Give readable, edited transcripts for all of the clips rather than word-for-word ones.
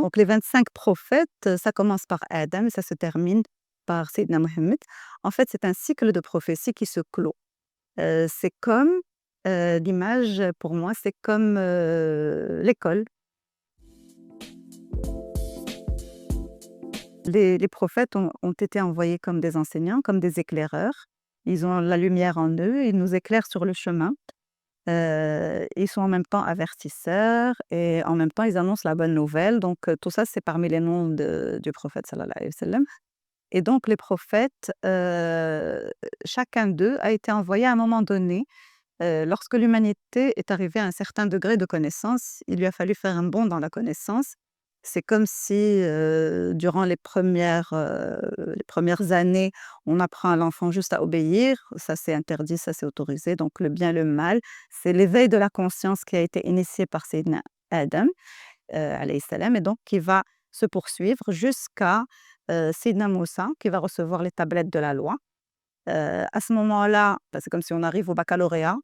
Donc les 25 prophètes, ça commence par Adam et ça se termine par Sayyidina Mohammed. En fait, c'est un cycle de prophétie qui se clôt. C'est comme, l'image pour moi, c'est comme, l'école. Les prophètes ont été envoyés comme des enseignants, comme des éclaireurs. Ils ont la lumière en eux, ils nous éclairent sur le chemin. Ils sont en même temps avertisseurs et en même temps, ils annoncent la bonne nouvelle. Donc, tout ça, c'est parmi les noms du prophète sallallahu alayhi wa sallam. Et donc les prophètes, chacun d'eux a été envoyé à un moment donné, lorsque l'humanité est arrivée à un certain degré de connaissance, il lui a fallu faire un bond dans la connaissance. C'est comme si, durant les premières années, on apprend à l'enfant juste à obéir. Ça, c'est interdit, ça, c'est autorisé. Donc le bien, le mal, c'est l'éveil de la conscience qui a été initié par Sayyidina Adam, alayhi salam et donc qui va se poursuivre jusqu'à, Sayyidina Moussa qui va recevoir les tablettes de la loi. À ce moment-là, bah, c'est comme si on arrive au baccalauréat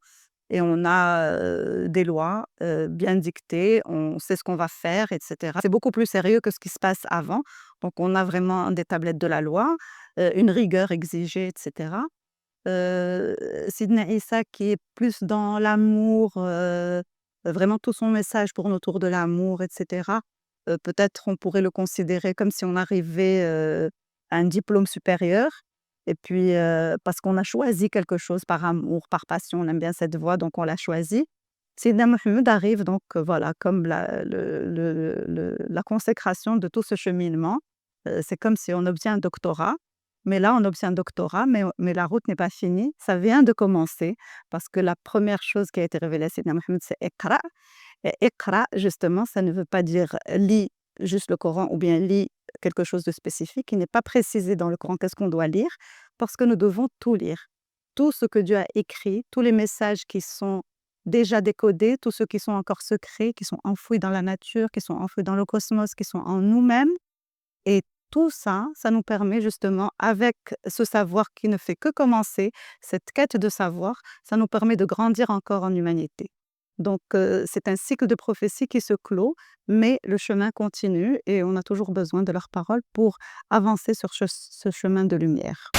et on a, des lois, bien dictées, on sait ce qu'on va faire et cetera. C'est beaucoup plus sérieux que ce qui se passe avant. Donc on a vraiment des tablettes de la loi, une rigueur exigée et cetera. Heu, Sidna Issa qui est plus dans l'amour, vraiment tout son message tourne autour de l'amour et cetera. Peut-être on pourrait le considérer comme si on arrivait, à un diplôme supérieur et puis, parce qu'on a choisi quelque chose par amour, par passion, on aime bien cette voie donc on l'a choisi. Seydina Mohamed arrive donc, voilà comme la consécration de tout ce cheminement. C'est comme si on obtient un doctorat mais là, on obtient un doctorat, mais la route n'est pas finie. Ça vient de commencer parce que la première chose qui a été révélée à Seydina Mohamed, c'est Iqra. Et Iqra, justement, ça ne veut pas dire lis juste le Coran ou bien lis quelque chose de spécifique. Il n'est pas précisé dans le Coran qu'est-ce qu'on doit lire parce que nous devons tout lire. Tout ce que Dieu a écrit, tous les messages qui sont déjà décodés, tous ceux qui sont encore secrets, qui sont enfouis dans la nature, qui sont enfouis dans le cosmos, qui sont en nous-mêmes. Et tout ça, ça nous permet justement, avec ce savoir qui ne fait que commencer, cette quête de savoir, ça nous permet de grandir encore en humanité. Donc, c'est un cycle de prophétie qui se clôt, mais le chemin continue et on a toujours besoin de leurs paroles pour avancer sur ce chemin de lumière.